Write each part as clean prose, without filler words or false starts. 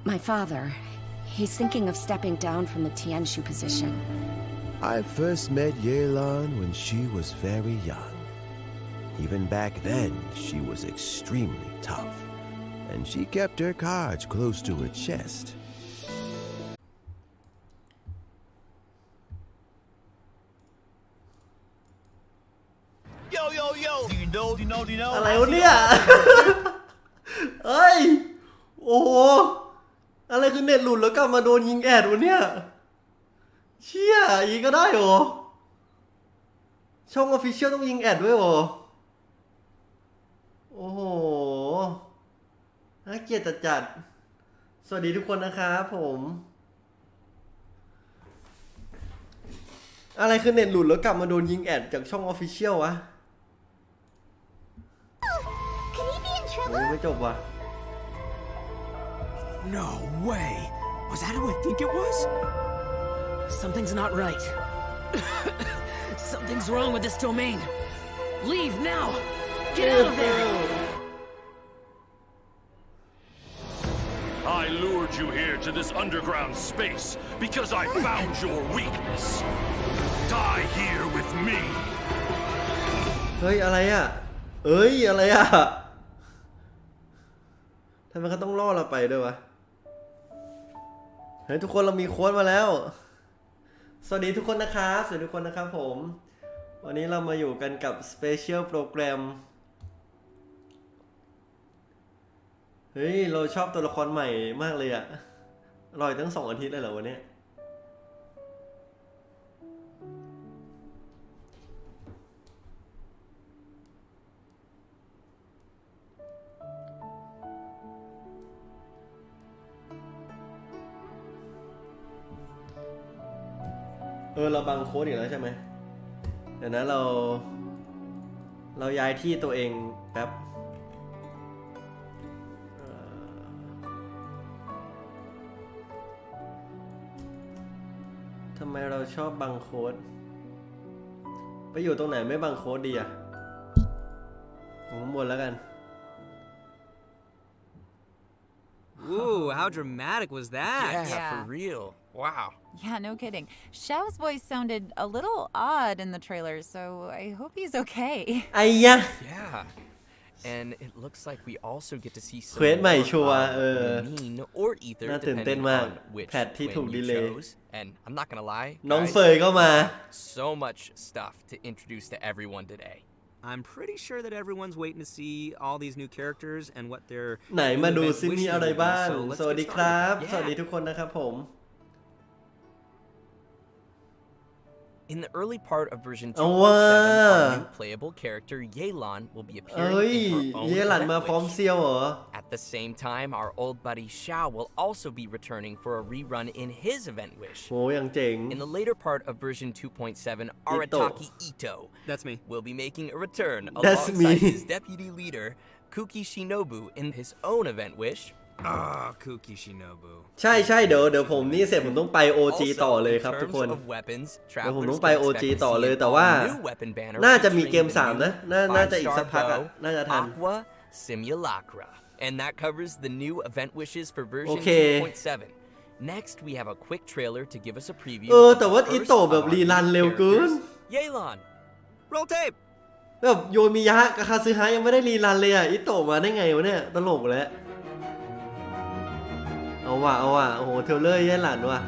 My father, he's thinking of stepping down from the Tianshu position. I first met Yelan when she was very young. Even back then, she was extremely tough, and she kept her cards close to her chest. Yo, do you know? อะไรวะเนี่ย เฮ้ย โอ้โห อะไรคือเน็ตหลุดแล้วกลับมาโดนยิงแอดวะเนี่ย เชี่ยอีกก็ได้เหรอ ช่อง Official ต้องยิงแอดด้วยเหรอ โอ้โห น่าเกลียดจัดๆสวัสดีทุกคนนะครับผม อะไรคือเน็ตหลุดแล้วกลับมาโดนยิงแอดจากช่อง Official วะไม่จบว่ะ No way! Was that who I think it was? Something's not right. Something's wrong with this domain. Leave now! Get out of there! I lured you here to this underground space because I found your weakness. Die here with me. เฮ้ยอะไรอ่ะเอ้ยอะไรอ่ะทำไมเขาต้องล่อเราไปด้วยวะเฮ้ยทุกคนเรามีโค้ดมาแล้วสวัสดีทุกคนนะครับสวัสดีทุกคนนะครับผมวันนี้เรามาอยู่กันกับ Special Program เฮ้ยเราชอบตัวละครใหม่มากเลยอ่ะรออีกตั้ง2 อาทิตย์เลยเหรอวันนี้เราบังโค้ดอีกแล้วใช่ไหมเดี๋ยวนะเราย้ายที่ตัวเองแป๊บทำไมเราชอบบังโค้ดไปอยู่ตรงไหนไม่บังโค้ดดีอ่ะข้างบนแล้วกัน Ooh, how dramatic was that? Yeah, for real. Wow. Yeah, no kidding. Xiao's voice sounded a little odd in the trailer, so I hope he's okay. ไอ้ยะ Yeah. And it looks like we also get to see some เควสใหม่ชัวร์ mean or ether น่าตื่นเต้น depending มาก on which แพทที่ถูก twin ดี you เลย์ chose. And I'm not gonna lie, น้อง guys, เฟยก็มา so much stuff to introduce to everyone today. I'm pretty sure that everyone's waiting to see all these new characters and what their ไหนมาดู new ซิ event มี wishes อะไร will be. บ้าง So let's สวัส get ดีครับ started. สวัสดีทุกคนนะครับผม In the early part of version 2.7, เอาว่า our new playable character Yelan will be เอ้ย appearing in her own เยหลัน event มาพร้อม witch. เซียวเหรอ At the same time, our old buddy Xiao will also be returning for a rerun in his event wish. โหอย่างเจ๋ง In the later part of version 2.7, Arataki Ito That's me. will be making a return That's alongside me. his deputy leader, Kuki Shinobu, in his own event wish. Kuki Shinobu. ใช่เดี๋ยวผมนี่เสร็จผมต้องไป OG ต่อ Also, เลย in ครับทุก terms คน of weapons, เดี๋ยวผม travelers ต้องไป can OG expect to ต่อ see เลย an แต่ว่า all-new weapon banner น่าจะมีเกม featuring 3 the นะ new น่าจะอีกสัก 5-star พักอ่ะ bow, น่าจะทัน Aqua Simulacra. And that covers the new event wishes for version โอเค 2.7. Next, we have a quick trailer to give us a preview. แต่ว่า of the อิ first โตะแบบ of our รีรัน new เร็วเกิน characters, Yelan. Roll tape. แบบโยมิยะกับคาซึฮะยังไม่ได้รีรันเลยอ่ะอิโตะมาได้ไงวะเนี่ยตลกแล้วเอาว่ะโอ้โหเทรลเลอร์เยหลันว่ะ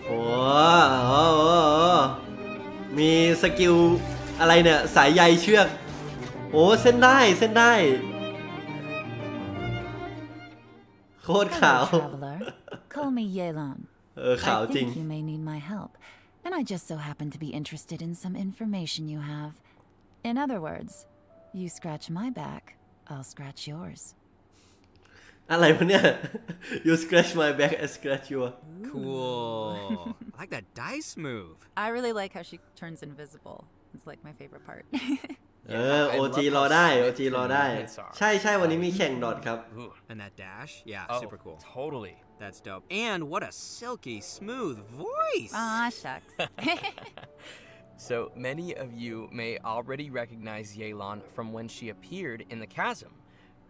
โอ้มีสกิลอะไรเนี่ยสายใยเชือกโอ้เส้นได้โคตรขาว Hello, traveler. Call me Yelan. ขาว I จริง think you may need my help, and I just so happen to be interested in some information you have. In other words, you scratch my back, I'll scratch yours. อะไรวะเนี่ย You scratch my back I scratch your Cool. I like that dice move. I really like how she turns invisible. It's like my favorite part. Yeah, I OG love รอ how ได้ swift OG รอ your ได้ movements are. ใช่วันนี้มีแข่งดอทครับ Ooh. And that dash? Yeah, Oh, super cool. totally. That's dope. And what a silky smooth voice. Aw, shucks. So many of you may already recognize Yelan from when she appeared in the chasm.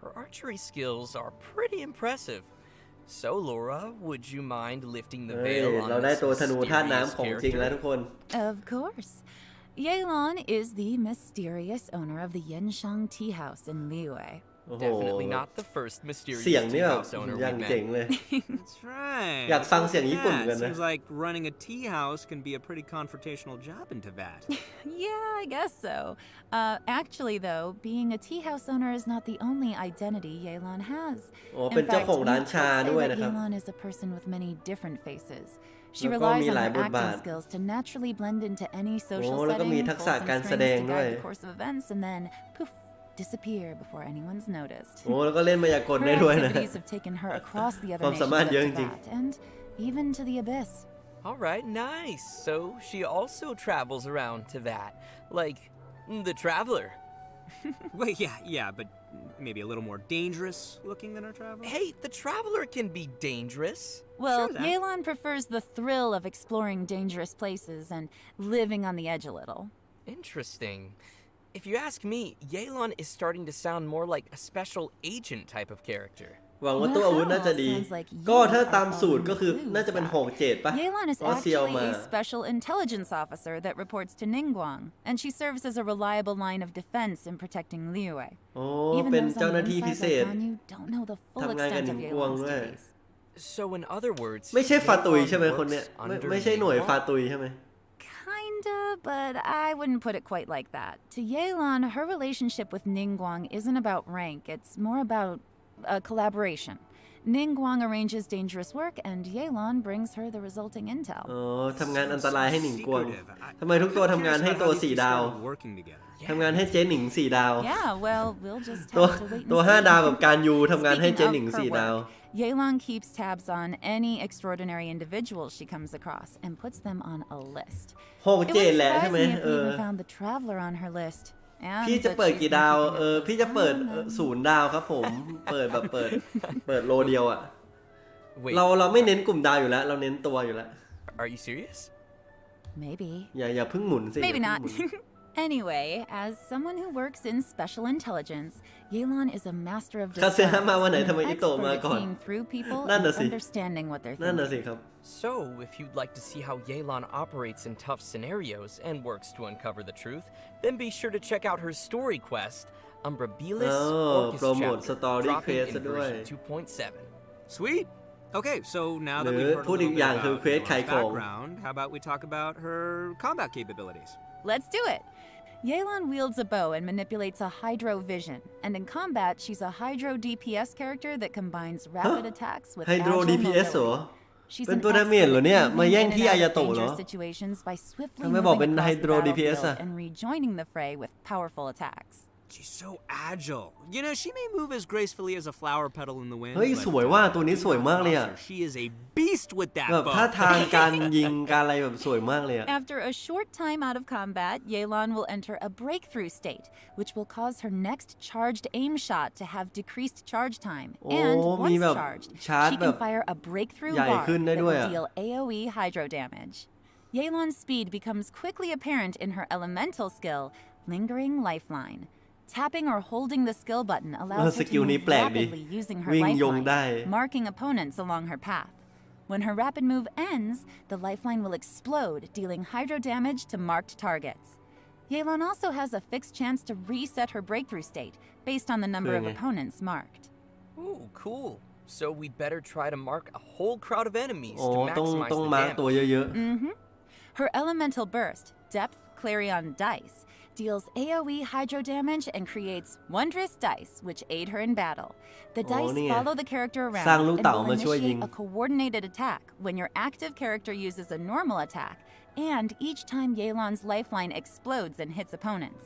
Her archery skills are pretty impressive. So Laura, would you mind lifting the เฮ้ย veil on เราได้ this ตัวธนูธาตุ mysterious น้ำของจริงแล้วทุก character? คน Of course. Yelan is the mysterious owner of the Yenshang Tea House in Liyue. โอ้โห Definitely not the first mysterious เสียง tea นี่แบบ house owner ยัง we've เจ๋ง met. เลย That's right. อยากฟังเสียงญี่ปุ่น Yeah, กัน it นะ seems like running a tea house can be a pretty confrontational job in Tibet. Yeah, I guess so. Actually, though, being a tea house owner is not the only identity Yelan has. อ๋อเป็น In เจ้า fact, ของ you ร้าน could ชา say ด้วย that นะครับ Yelan is a person with many different faces. She แล้วก็ relies มี on หลาย her บทบาท acting skills to naturally blend into any social โอ้แล้วก็ setting, มีทัก pull ษะ some การแส strings ดง to ด้วย guide the course of events, and then poof, disappear before anyone's noticed. โอ้แล้วก็เล่นมายากล Her ได้ด้วยนะ activities have taken her across the other ความ nations สามารถ of เยอะจริง Tibet, and even to the abyss. All right, nice. So she also travels around to that, like the traveler. Well, yeah, but maybe a little more dangerous looking than our traveler. Hey, the traveler can be dangerous. Well, Sure then. Yelan prefers the thrill of exploring dangerous places and living on the edge a little. Interesting. If you ask me, Yelan is starting to sound more like a special agent type of character. หวังว่าตู้อาวุธน่าจะดี Sounds like you ก็ถ้าตาม are สูตรก็คือ following น่าจะเป็น clues. 6 7ป่ะ Yelan is เพราะเซียว actually มา a special intelligence officer that reports to Ningguang, and she serves as a reliable line of defense in protecting Liyue. โอ้ Even เป็น those เจ้า on หน้า the ที่พิ inside เศษ like Ganyu don't know the full ทำงานกับ extent of หนิงกวง Yelan's ด้วย duties. So in other words, ไม่ใช่ฟาตุย Yelan ใช่ไหมคนเนี้ย works ไม่ under ไม่ใช่หน่วย Ningguang? ฟาตุยใช่ไหม Kinda, but I wouldn't put it quite like that. To Yelan, her relationship with Ningguang isn't about rank, it's more about a collaboration. Ningguang arranges dangerous work, and Yelan brings her the resulting intel. อ๋อทำงานอันตรายให้หนิงกวง Secretive. ทำไมทุกตัวทำงานให้ตัว Curious about how these 4 ดาว two started working together. ทำงานให้เจ๊หนิง 4 ดาว Yeah, well, we'll just ตัว have to wait and ตัว see. 5 ดาวกับการยูทำงานให้ Speaking เจ๊ of หนิง her 4 ดาว work, Yelan keeps tabs on any extraordinary individuals she comes across and puts them on a list. 6 It 7 wouldn't แหละใช่ surprise ไหม me if เอ we อ even found the traveler on her list. And พี่จะ that เปิด she's กี่ been ดาว keeping a close พี่จะเปิด eye on them. 0 ดาวครับผม เปิดแบบเปิดโลเดียวอ่ะ Wait, เราไม่เน้นกลุ่มดาวอยู่แล้ว เราเน้นตัวอยู่แล้ว are you serious? Maybe. อย่าเพิ่งหมุนสิ Maybe อย่า not. เพิ่งหมุน Anyway, as someone who works in special intelligence, Yelan is a master of คาเซีย disguise มาวันไหน and ทำไม an อิโตะ expert มา at ก่อน seeing through people นั่น and น่ะสิ understanding what they're นั่นน่ะสิ thinking. ครับ So, if you'd like to see how Yelan operates in tough scenarios and works to uncover the truth, then be sure to check out her story quest, Umbrabilis โปรโมท Orchis สตอ Chapter, รี่เคว dropping ส in ซะด้วย version 2.7. Sweet. Okay, so now that หรือ we've heard a พูด little อีก bit อย่างคือ about เควสขาย Yelan's ของ background, how about we talk about her combat capabilities? Let's do it. Yelan wields a bow and manipulates a hydro vision, and in combat, she's a hydro DPS character that combines rapid attacks with ไฮโดร agile DPS เหรอ mobility. She's เป็น an ตัวดาเมจ expert เหรอ at เนี่ย moving มาแย่ง in and ที่ out อายา of โตะเหรอ dangerous situations by swiftly ทำไมบอก moving เป็น across the Hydro DPS battlefield อะ and rejoining the fray with powerful attacks. She's so agile. You know, she may move as gracefully as a flower petal in the wind. เฮ้ย but, สวยว่าตัวนี้สวยมากเลย do อ่ะ not cross her. She is a beast with that แบบ bow. ท่าทางการยิงการอะไรแบบสวยมากเลยอ่ะ After a short time out of combat, Yelan will enter a breakthrough state, which will cause her next charged aim shot to have decreased charge time. And มี once แบบ charged, ชาร์จ she แบ can บ fire a breakthrough ใหญ่ bar ขึ้นได้ that ด้วย will อ่ะ deal AoE hydro damage. Yelan's speed becomes quickly apparent in her elemental skill, Lingering Lifeline. Tapping or holding the skill button allows her สกิล to นี้ move แปลกดิ rapidly using her วิ่งยงได้ lifeline, marking opponents along her path. When her rapid move ends, the lifeline will explode, dealing hydro damage to marked targets. Yelan also has a fixed chance to reset her breakthrough state based on the number of Okay. opponents marked. Ooh, cool. So we'd better try to mark a whole crowd of enemies โอ้ to ต้อง maximize the มาร์กตัว damage. เยอะ Her elemental burst, Depth Clarion Dice, deals AoE hydro damage and creates wondrous dice which aid her in battle. The dice นี่ไง follow the character สร้าง around ลูก and เต๋า will มาช่วยยิง initiate a coordinated attack when your active character uses a normal attack and each time Yelan's lifeline explodes and hits opponents.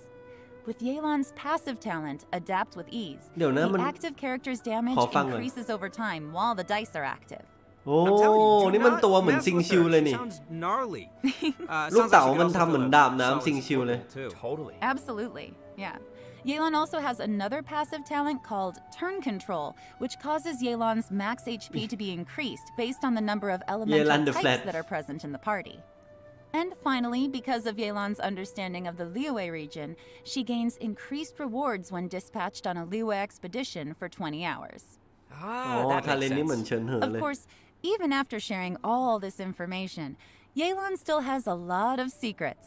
With Yelan's passive talent, Adapt with Ease, เดี๋ยวนะ the มัน active character's damage ขอฟังหน่อย increases over time while the dice are active. โอ้ I'm telling you, do นี่มัน not ตัวเหมือน mess ซิง with ชิว her. เลย She นี่ sounds gnarly. ลูก Sounds เต๋า like she มัน could ทำ also เหมือน fill a ดาบน้ำ solid ซิงชิวเลย support role, too. Totally. Absolutely, yeah. Yelan also has another passive talent called Turn Control, which causes Yelan's max HP to be increased based on the number of elemental Yelan the types Flat. that are present in the party. And finally, because of Yelan's understanding of the Liyue region, she gains increased rewards when dispatched on a Liyue expedition for 20 hours. อ๋อ that ทาเล makes นนี่เหมือน sense. เฉินเหอ Of เลย course, even after sharing all this information, Yelan still has a lot of secrets.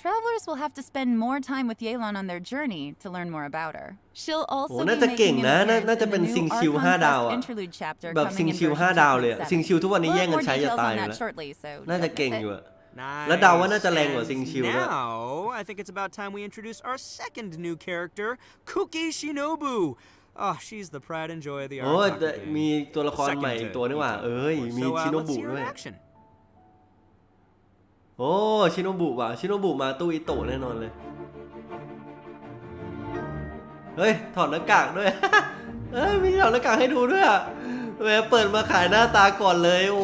Travelers will have to spend more time with Yelan on their journey to learn more about her. She'll โอ้ also น่า be จะเก่ง making นะ an น่า appearance จะ in เป็น the ซิง new ชิว Archon 5 ดาว Quest อะ interlude chapter แบบ coming ซิง in ชิว version 5 ดาวเลยอะซิง 2.7. ชิวทุกวันนี้ We'll แย่ง have กัน more ใช้จะ details ตาย on อยู่ that แล้ว shortly, so น่าจะ don't เก่ง miss อยู่ it. อะ Nice. แล้วเดาว่าน่าจะแรงกว่าซิงชิว And ด้วย now, I think it's about time we introduce our second new character, Kuki Shinobu. Oh, she's the pride and joy of the โอ้ Arataki gang. มีตัวละครใหม่อีกตัวนี่หว่า เอ้ย มี So, ชิโน let's บุ see her ด้ว in ย action. โอ้ชิโนบุว่ะชิโนบุมาตู้อิโตะแน่นอนเลย เฮ้ย ถอดหน้ากากด้วย เอ้ย มีถอดหน้ากากให้ดูด้วยอะแหมเปิดมาขายหน้าตาก่อนเลย โอ้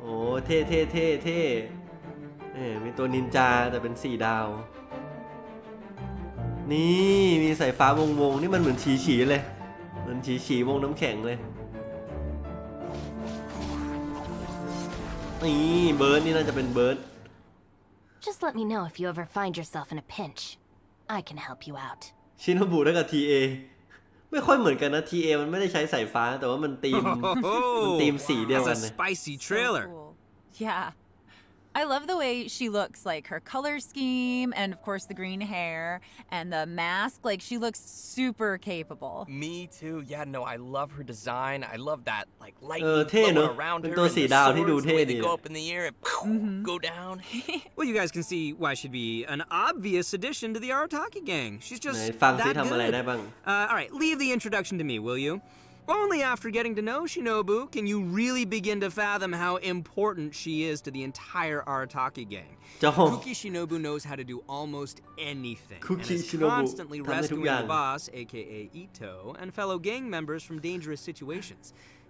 โอ้เท่เท่เท่เท่มีตัวนินจาแต่เป็น4 ดาว นี่มีสายฟ้าวงนี่มันเหมือนฉีเลยเหมือนฉีวงน้ำแข็งเลย นี่เบิร์ดนี่น่าจะเป็นเบิร์ด Just let me know if you ever find yourself in a pinch. I can help you out. ชิโนบุแล้วกับ TA ไม่ค่อยเหมือนกันนะ TA มันไม่ได้ใช้สายฟ้าแต่ว่ามันธีม มันธีมสีเดียว That's กัน a เลย spicy So trailer. cool. Yeah. I love the way she looks, like her color scheme, and of course the green hair and the mask. Like she looks super capable. Me too. Yeah, no, I love her design. I love that like light เท่เนอะ flowing around เป็น her ตัว and สี the ดาวที่ดู swords, เท่ the way ดี they go up in the air and go down. Well, you guys can see why she'd be an obvious addition to the Arataki gang. She's ไหน just ฟังซิ that ทำอะไรได้ good. บ้าง All right, leave the introduction to me, will you? Only after getting to know Shinobu can you really begin to fathom how important she is to the entire Arataki gang. เจ้า Kuki Shinobu knows how to do almost anything and Kuki is Shinobu constantly ทำได้ทุก rescuing อย่าง the boss, aka Ito, and fellow gang members from dangerous situations.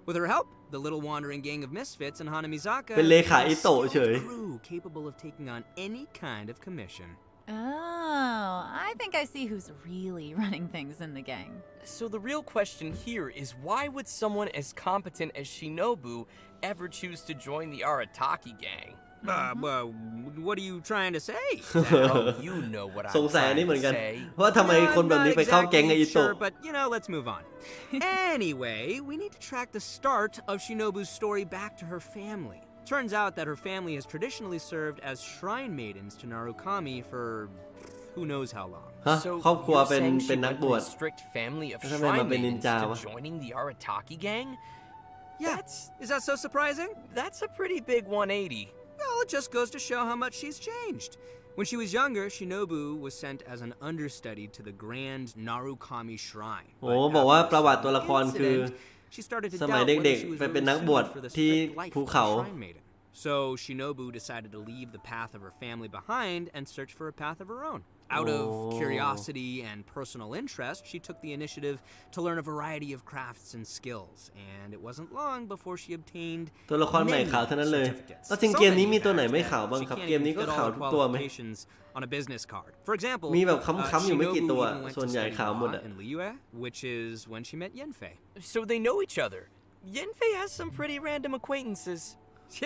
With her help, the little wandering gang of misfits in Hanamizaka เป็นเลขา has อิโตะ a เฉย skilled crew capable of taking on any kind of commission. Oh, I think I see who's really running things in the gang. So the real question here is why would someone as competent as Shinobu ever choose to join the Arataki gang? Well, what are you trying to say? Now you know what สง I'm สัยอันนี้ trying เหมือน to กัน say. ว่าทำไมคนแบบนี้ไปเข้าแก๊งไออิ sure, โตะ but let's move on. Anyway, we need to track the start of Shinobu's story back to her family. Turns out that her family has traditionally served as shrine maidens to Narukami for who knows how long. ฮะ So ครอบครัว you're เป็น saying เป็น she นัก went บ from วช a strict family of แล้วทำไมมา shrine เป็นนิน maidens จาวะ to joining the Arataki gang? Yeah, is that so surprising? That's a pretty big 180. Well, it just goes to show how much she's changed. When she was younger, Shinobu was sent as an understudy to the Grand Narukami Shrine. โอ้ But บอกว่า after ประวัติ some ตัวละครคือ incident, she started to สมัย doubt เด็ whether ก she ๆ was ไปเป็น really นักบวช suited for the ที่ strict life ภู of a เขา shrine maiden. So Shinobu decided to leave the path of her family behind and search for a path of her own. Out of curiosity and personal interest, she took the initiative to learn a variety of crafts and skills, and it wasn't long before she obtained ตัวละครใหม่ many ขาวเท่านั้นเลย certificates. แล้วจริง So เกมนี้ many, มีตัว in ไหน fact, ไม่ that ขาวบ้าง she ครับ can't เกม even นี้ก็ fit all ขาว the ทุกตัวไหม qualifications on a business card. For example, มีแบบค้ำๆอยู่ไม่กี่ Shinobu ตัว even went ส่วน to ใหญ่ study ขาวหมด law อะ in Liyue, which is when she met Yenfei. So they know each other. Yenfei has some pretty random acquaintances.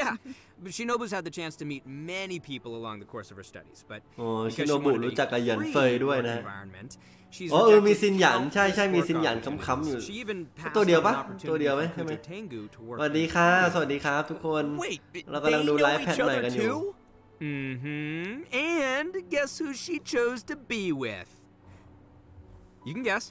Yeah, but Shinobu's had the chance to meet many people along the course of her studies, but โอ้ because ชิ she โนบุ wanted รู้ a จักกับหยัน free เฟยด้วย work นะ environment, she's อ๋อมี rejected ซินหยัน ใช่ countless มี work ซินหยัน opportunities. ค้ำๆอยู่ She even passed ตัวเดียว on ปะ an ตัวเดียวไหม opportunity ใช่ไหม from Tengu to ส work วัสดี with ค่ะ สวัสดีครับทุกคน Wait, เรากำลัง they ดูไล know ฟ์แพท each ใหม่ other กันอยู่ too? And guess who she chose to be with? You can guess.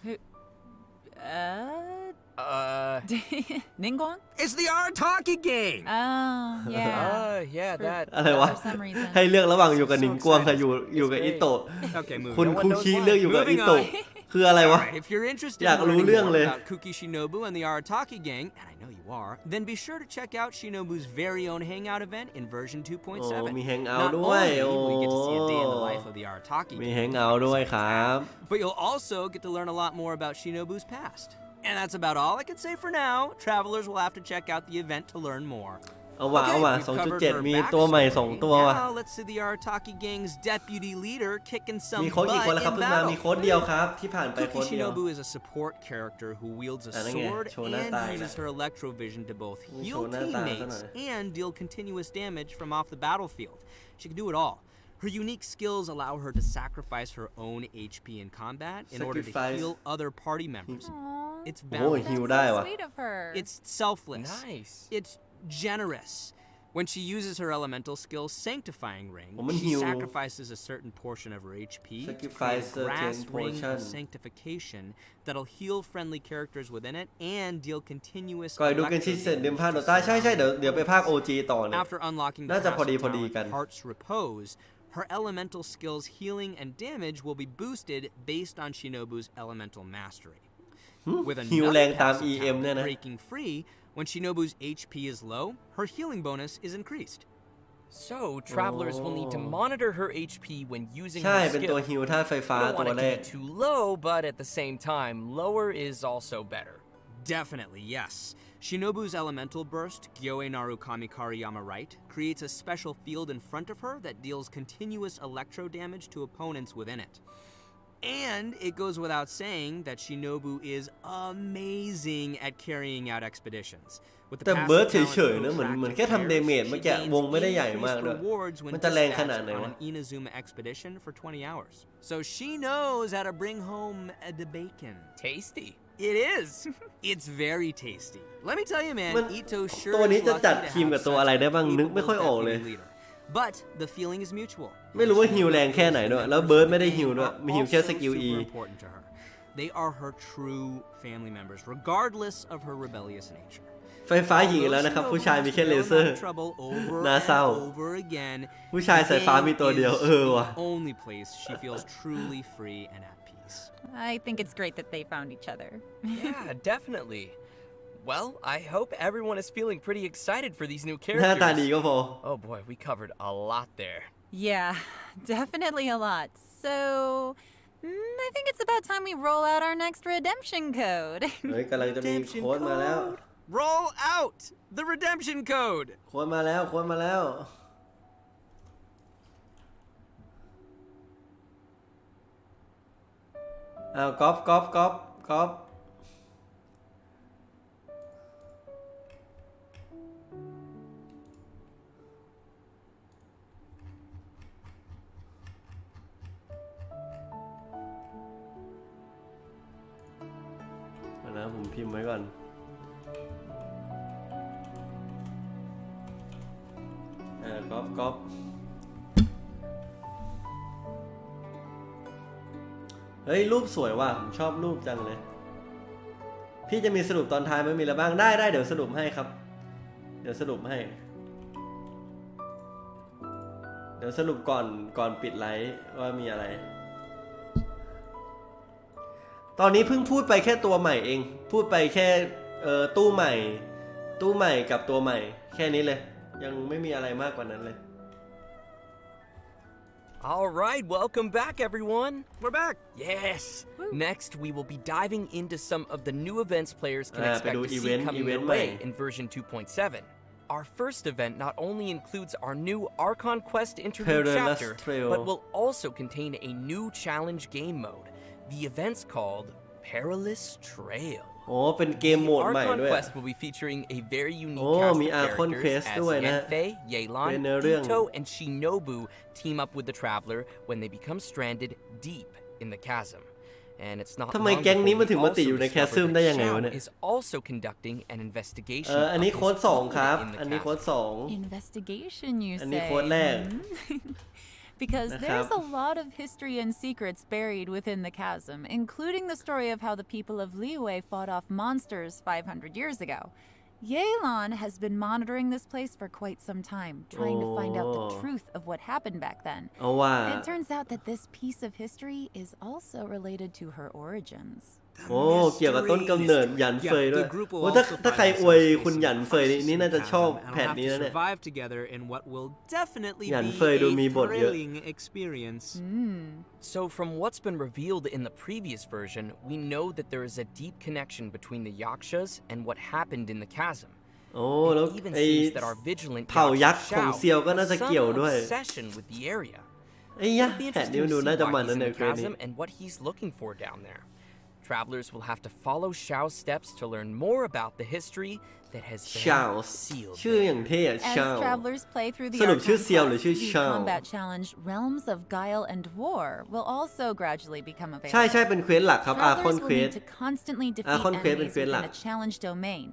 Ningguang? It's the Arataki gang! Oh, yeah. Yeah, that. อะไรวะ For some reason. ให้เลือกระหว่างอยู่กับหนิงกวางกับอยู่กับอิโตะ Okay, คุณ moving คุ on. คิเลือกอยู่กับอิ Moving โตะ on. คืออะไรวะ Alright, if you're interested อยาก in รู้ learning เรื่อง more เลย about Kuki Shinobu and the Arataki gang, and I know you are, then be sure to check out Shinobu's very own hangout event in version 2.7. มี hangout Not ด้วย only will you get to see a day in the life of the Arataki มี gang, hangout ด้วยครับ but you'll also get to learn a lot more about Shinobu's past. And that's about all I can say for now. Travelers will have to check out the event to learn more. เอาว่ะ we've covered her 2.7 มีตัวใหม่ backstory. 2 ตัวว่ะ Now let's see the Arataki gang's deputy leader kicking some มีโค้ดกี่คน butt แล้วครับ in เพิ่งมา มี battle. โค้ดเดียวครับ ที่ผ่านไปโค้ Kuki ดเดียว Shinobu is a support character who wields a นั่นไง sword โชว์หน้า and ตาอีก uses แล้ว her electrovision to both โช heal ว์หน้าตาซะหน่ teammates อย and deal continuous damage from off the battlefield. She can do it all. Her unique skills allow her to sacrifice her own HP in combat in order to Sacrifice. heal other party members. Aw, It's โอ้ย balanced. ฮิว that's ได้ so ว่ะ sweet of her. It's selfless. Nice. It's generous. When she uses her elemental skill, Sanctifying Ring, มัน she ฮิว sacrifices a certain portion of her HP to Sacrifice create a grass certain ring of portion. sanctification that'll heal friendly characters within it and deal continuous ก่อนดูกันชิเสร็จเดี๋ยวภาคโดต้าใช่เดี๋ยวไปภาค OG ต่อเนี่ย After unlocking the น่าจะพอดี passive กัน talent Heart's Repose, her elemental skills healing and damage will be boosted based on Shinobu's elemental mastery. With ฮิว another แรงตาม passive EM เนี่ย talent นะ breaking free, when Shinobu's HP is low, her healing bonus is increased. So, travelers will need to monitor her HP when using ใช่ her เป็นตัว skill. ฮิวธาตุไฟฟ้า You don't ตั want ว it แร to ก be too low, but at the same time, lower is also better. Definitely, yes. Shinobu's elemental burst, Gyoe Naru Kamikari Yamarite, creates a special field in front of her that deals continuous electro damage to opponents within it. And it goes without saying that Shinobu is amazing at carrying out expeditions. With the แต่ passive เบิร์ด talent เฉยๆนะเหมือน Protracted แค่ทำเด Tears, เมจ she เมื่อกี้ gains วงไม่ได้ใหญ่มาก increased ด้วย rewards when มันจะแรงขนาด dispatched ไหน on วะ an Inazuma expedition for 20 hours. So she knows how to bring home the bacon. Tasty. It is. It's very tasty. Let me tell you, man, มัน Ito sure ตัว is นี้จะ lucky จัด to ทีม have กับตัว such อะไร a ได้บ้างนึกไม่ค่อย capable ออกเลย deputy leader. But the feeling is mutual. ไม่รู้ว่าฮิวแรงแค่ไหนด้วย แล้วเบิร์ดไม่ได้ฮิวด้วย มีฮิวแค่ Also สกิล E super important to her. They are her true family members, regardless of her rebellious nature. ไฟฟ้าหญิงอีกแล้วนะครับ ผู้ชายมีแค่เลเซอร์ Trouble over น่าเศร้า and over again. ผู้ชายสายฟ้ามีตัวเดียว ว่ะ The only place she feels truly free and at peace. I think it's great that they found each other. Yeah, definitely. Well, I hope everyone is feeling pretty excited for these new หน้าตาดี characters. ก็พอ Oh boy, we covered a lot there. Yeah, definitely a lot. So, I think it's about time we roll out our next redemption code. เฮ้ยกำลังจะมีโค้ดมาแล้ว Roll out the redemption code. โค้ดมาแล้วโค้ดมาแล้วอ้าวก๊อปนะผมพิมพ์ไว้ก่อนก๊อปเฮ้ยรูปสวยว่ะผมชอบรูปจังเลยพี่จะมีสรุปตอนท้ายไม่มีอะไรบ้างได้เดี๋ยวสรุปให้ครับเดี๋ยวสรุปให้เดี๋ยวสรุปก่อนปิดไลฟ์ว่ามีอะไรตอนนี้เพิ่งพูดไปแค่ตัวใหม่เองพูดไปแค่ตู้ใหม่กับตัวใหม่แค่นี้เลยยังไม่มีอะไรมากกว่านั้นเลย All right, welcome back, everyone. We're back. Yes. Next, we will be diving into some of the new events players can expect to see coming their way in version 2.7. Our first event not only includes our new Archon Quest Interlude chapter, but will also contain a new challenge game mode. The event's called Perilous Trail. อ๋อเป็นเกมโหมดใหม่ Archon ด้วย Quest will be featuring a very unique โอ้ cast มี of Archon characters Quest as ด้วยนะ Yanfei, Yelan, เป็นเนื้อเรื่อง Ito, and Shinobu team up with the Traveler when they become stranded deep in the chasm. And it's not ทำไม long แก๊งนี้ before มาถึง we มาติด also อยู่ในแคส discover ซึม that ได้ยังไงวะ Xiao เนี่ย is also conducting an investigation อันนี้ of โค้ด his 2 own ครับ in the อันนี้ chasm. โค้ด Investigation, you 2 อันนี้ say? โค้ดแรก Because there'sนะครับ a lot of history and secrets buried within the chasm, including the story of how the people of Liyue fought off monsters 500 years ago. Yelan has been monitoring this place for quite some time, trying to find out the truth of what happened back then. เอาว่า It turns out that this piece of history is also related to her origins. โอ้เกี่ยวกับต้นกำเนิดหยันเฟยด้วยโอ้ถ้าใครอวยคุณหยันเฟยนี่น่าจะชอบแพทนี้นะเนี่ยหยันเฟยดูมีบทเยอะ So from what's been revealed in the previous version, we know that there is a deep connection between the Yakshas and what happened in the chasm. โอ้แล้ว It even ไอ้ seems that our vigilant เผ่ายักษ์ Yaksha ของ Shao เซียวก็น่าจะ has เกี่ยว some ด้วย obsession with the area. ไอ้ยะ It'll be แพทนี้ interesting มันดู to น่าจะ see มัน why นั่ he's น in เนี่ the ยเกรดนี้ chasm and what he's looking for down there. Travelers will have to follow Shao's steps to learn more about the history that has been ชาว sealed. ชื่ออย่างเท่อะ As ชาว travelers play through the สรุปชื่อ Archon เซียวหรือชื่อ Quest, the ชาว combat challenge Realms of Guile and War will also gradually become ใช่ available. เป็นเควสหลักครับอาคอน Travelers เคว will ส need to constantly defeat Archon Quest เป็น enemies เควสหลั within ก a challenge domain.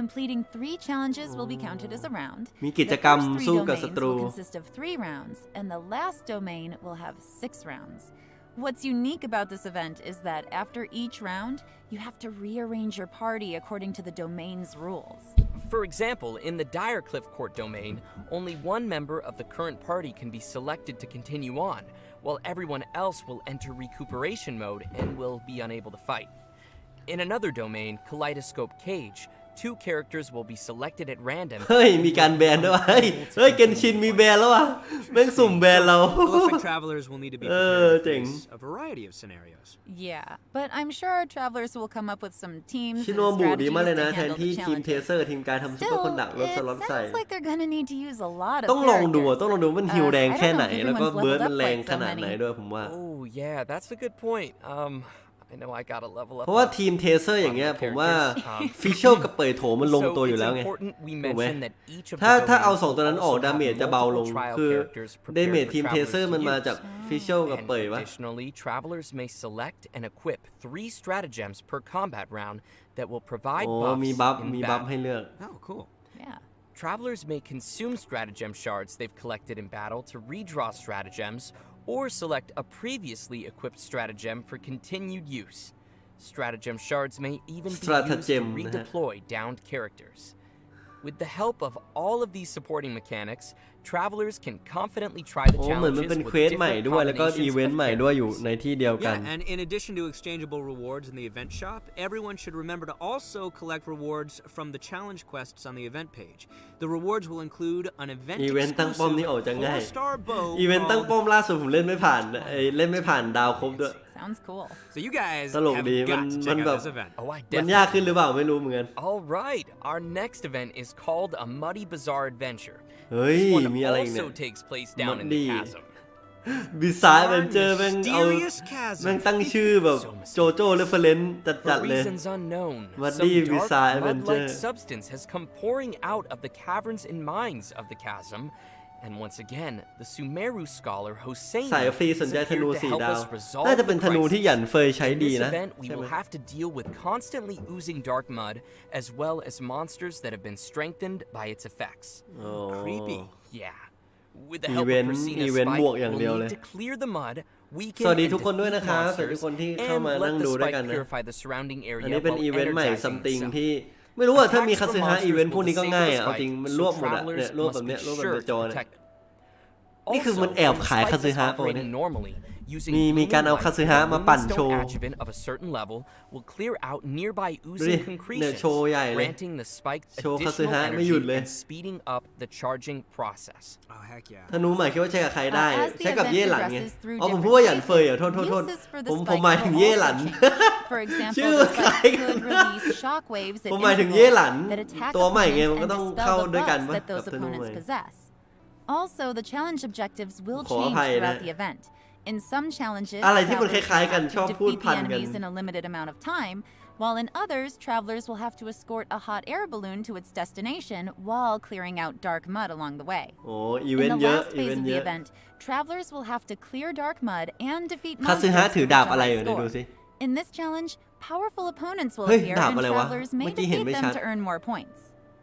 Completing 3 challenges will be counted as a round. มีกิจ The กรรม first 3 สู้กับศัต domains รู will consist of 3 rounds, and the last domain will have 6 rounds. What's unique about this event is that after each round, you have to rearrange your party according to the domain's rules. For example, in the Direcliff Court domain, only one member of the current party can be selected to continue on, while everyone else will enter recuperation mode and will be unable to fight. In another domain, Kaleidoscope Cage, 2 characters will be selected at random. เฮ้ยมีการแบนด้วยเฮ้ยเกนชินมีแบนแล้วว่ะแม่งสุ่มแบนเรา It looks like travelers will need to be prepared to เจ๋ง face a variety of scenarios. Yeah, but I'm sure our travelers will come up with some teams ชิ and โนบุดี strategies มากเลย to นะแทน handle ที่ the ทีมเท challenges. เซอร์ทีมการทำซุปเปอร์ Still, คอนดักรถ it สล็อตใส่ sounds like they're gonna need to use a lot of ต้องลองดู characters. ต้องลองดูมันฮิวแรงแค่ไหน I don't know if แล้วก็ everyone's เบิร์ด leveled มัน up แรง quite ข so นาดไหน many. ด้วยผมว่า Oh yeah, that's a good point. I know I gotta level up. เพราะว่าทีมเทเซอร์อย่างเงี้ยผมว่าฟิชเชลกับเปยโถมันลงตัวอยู่แล้วไง ถูกไหมถ้าเอา2ตัวนั้นออกดาเมจจะเบาลงคือดาเมจทีมเทเซอร์มันมาจากฟิชเชลกับเปยวะ Additionally, travelers may select and equip 3 stratagems per combat round that will provide โอ้ buffs มีบัฟ in มีบัฟ battle. ให้เลือก Oh, cool. Yeah. Travelers may consume stratagem shards they've collected in battle to redraw stratagems, or select a previously equipped stratagem for continued use. Stratagem shards may even be used to Stratagem นะฮะ redeploy downed characters. With the help of all of these supporting mechanics, travelers can confidently try the โอ้เหมือนมัน challenges เป็น with เควสใหม่ different ด้วยแล้วก็อี combinations เวนต์ of ใหม่ด้วยอยู่ characters. ในที่เดียวกัน Yeah, and in addition to exchangeable rewards in the event shop, everyone should remember to also collect rewards from the challenge quests on the event page. The rewards will include an event อีเวนต์ตั้งป้อมนี่ออกจะ exclusive ง่าย 4-star bow อีเวนต์ตั้งป้อ called... มล่าสุดผมเล่นไม่ผ่านเล่นไม่ผ่านดาวครบด้วย Sounds cool. So you guys ตลก have ดี got to มัน check แบ out บ this event. Oh, I มันยาก definitely. ขึ้นหรือเปล่าไม่รู้เหมือนกัน All right, our next event is called a Muddy Bazaar Adventure. เฮ้ย This one มีอะไรอีกเนี่ย also takes place down in the Muddy chasm. บิซาร์แวนเจอร์แม่งเอา Mysterious chasm. แม่งตั้งชื่อแบบโจโจ้เรฟเฟรนซ์จั For ดๆเลย reasons unknown, Muddy some Bazaar dark mud-like Adventure. substance has come pouring out of the caverns and mines of the chasm. And once again, the Sumeru scholar Hossein สายฟรี is สนใจธนู appeared to 4 help ดาว us resolve น่าจะ the เป็นธนูที่ crisis. หยันเฟยใช้ In ดี this นะ event, we ใช่ไหม will have to deal with constantly oozing dark mud, as well as monsters that have been strengthened by its effects. โอ้ Creepy. Yeah. With the help of Event- Persina event Spike, บวกอย่างเดียว we'll เลย need to clear the mud, สวัส weaken ดี and ทุกคนด้วย defeat นะครับสวัสดี monsters, ทุกคนที่เข้า and มานั่ง let ดู the ด้วย spike กันนะ purify the surrounding อัน area นี้เป็น while อีเวนต์ใหม่ energizing ซัมติง itself. ที่ไม่รู้ว่าถ้ามี Attacks คา from ซึฮะ monsters อีเวนต์ will พวกนี้ก็ disable ง่าย the อ่ะเอาจริง spike, มัน so รวบหมดอ่ะ travelers เนี่ยรวบ must แบบ be เนี้ยรวบแบบ sure ใน to จอเนี่ย protect them. นี่คือ Also, มันแอบขาย when คาซึฮะ spikes ป่ะวะเนี่ย operating normally, using มีการเอา blue คาซึ light ฮะ and มาปั่น moonstone โชว์ adjuvant of a certain level will clear out nearby ดูดิ oozing เนี่ย concretions, โชว์ใหญ่เลย granting the spike โชว์คาซึฮะ additional ไม่หยุด energy เลย and speeding up the charging process. Oh, heck yeah. ธนูใหม่คิดว่าใช้กับใครได้ As the ใช้กับ event เย่หลันไง progresses through อ๋อผม different พูดว่าหยันเฟย phases, อ่ะโทษ uses for the ผม spike หมายถึง will เย่หลัน also change. For example, ชื่อ the มันคล้าย spike กัน could release shockwaves at ผมหมายถึงเย่หลัน intervals that attack ตัวใหม่ไง opponents มันก็ and ต้องเข้า dispel the ด้วยกัน buffs ปะ that กับ those ธนูใหม่ opponents possess. Also, the challenge objectives will ขออ change ภัยนะ throughout the event. In some challenges, อะไรที่มันค travelers ล้าย will ๆกัน have ชอบ to พูด defeat พั the นกัน enemies in a limited amount of time, while in others, travelers will have to escort a hot air balloon to its destination while clearing out dark mud along the way. โอ้อีเวน In ต์ the เยอะ last อีเว phase น of ต์เย the อะ event, travelers will have to clear dark mud and defeat คาซึ monsters ฮะ to ถือ reach ดาบ a อะไร high อยู่เนี่ย score. ดูสิ In this challenge, powerful opponents will เฮ้ย appear ดาบ and อะไรวะ travelers เมื่ may อกี้เห็น defeat ไม่ them ชัด to earn more points.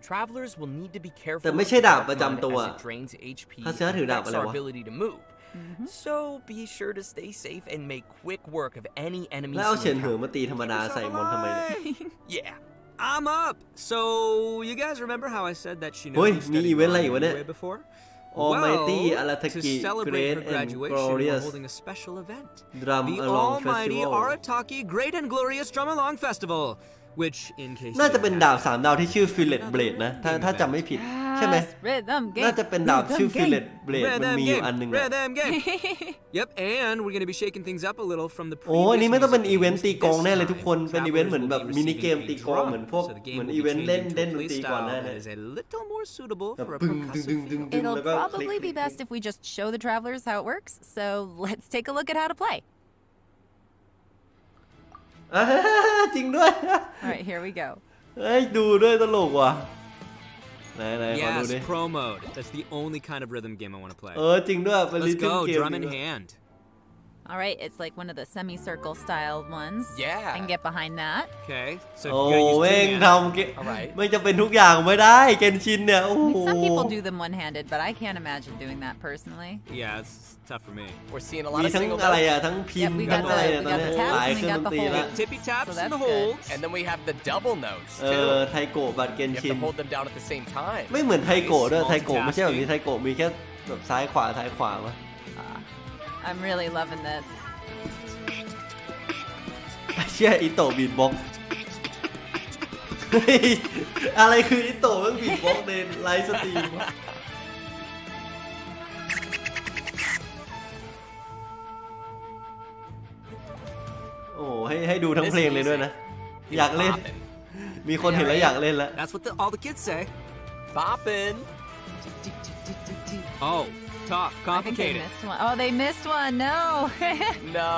Travelers will need to be careful แต่ of ไม่ใช่ the ดาบ dark ประจำ mud ตัว as it drains HP คาซึฮะ and ถือดาบ affects อะไร our วะ ability to move. So be sure to stay safe and make quick work of any enemies แล้วเอา you เฉียนเหิน encounter. มาตีธรรมดาใส่มอนทำไมเนี่ย Yeah, I'm up. So you guys remember how I said that she เฮ้ย knows มี studied อีเวนต์อะไรอีก law วะเนี่ย way before? Almighty Well, to Arataki celebrate her Great and graduation, we're Glorious holding a special event. Drum The Along Almighty Festival Arataki Great and Glorious Drum Along Festival, which, in case น่า you จะเป็น don't ดาบ have 3 ดาวที่ชื่อ Fillet Blade นะถ้าจำไม่ผิดใช่ไหม Rhythm game. น่าจะเป็นดาบชื่อ Fillet Blade มัน Rhythm มีอยู่ game, อันหนึงอะ rhythm game. Yep, and we're going to be shaking things up a little from the โอ้อัน previous นี้ไม่ต้องเป็น music อีเวนต์ games. ตีกลอง This แน่เลยทุกคน time, เป็นอีเวนต์เหมือน travelers แบบ will be มินิเกม receiving ตี a กลองเหมือน drum, พวก so the เหมือน game อี will เว be นต์ changed เล่น into เล่น a ดน play ตรีก่อนห style น้า that เนี่ย is a little more suitable แบบ for a ปึ้งดึง percussive ดึงดึงดึง It'll แล้วก็คลิก probably คลิ be ก best if we just show the travelers how it works. So let's take a look at how to play. จริงด้วย All right, here we go. เฮ้ยดูด้วยตลกว่ะไหนขอดู Yes, ดิ pro mode. That's the only kind of rhythm game I want to play. จริงด้วยเป็น Let's Rhythm go, Game drum in จริงด้วย hand. All right, it's like one of the semicircle style ones. Yeah. I can get behind that. Okay, so โอ้ you're gonna แม่ง use ท two-hand. ำเก Alright. ไม่จะเป็นทุกอย่างไม่ได้เกนชินเนี่ยโอ้ I โห mean, some people do them one-handed, but I can't imagine doing that personally. Yeah, it's tough for me. We're seeing a มี lot of ทั้ง single อะไร notes. อ่ะทั้งพิน Yep, we ทั้ง got อะไร the- เนี่ย we ตอน got the นี้ tabs หลาย and เค we รื่องด got น the ตรีแล้ว whole- Tippy taps So and the that's holds. And then we have the double notes ไทโกะบัตรเกน You have ชิน to hold them down at the same time. ไม่เหมือนไทโกะด้วยไทโกะไม่ใช่แบบนี้ไทโกะมีแค่แบบซ้ายขวาซ้ายขวาวะ I'm really loving this. เชี่ยอิโตะบีทบ็อกซ์เฮ้ยอะไรคืออิโตะมันบีทบ็อกซ์ในไลฟ์สตรีมวะโอ้ให้ดูทั้งเพลงเลยด้วยนะ อยากเล่น มีคนเห็นแล้วอยากเล่นแล้ว That's what all the kids say. Boppin'. Oh, tough, I think they complicated. missed one. Oh, they missed one. No. No.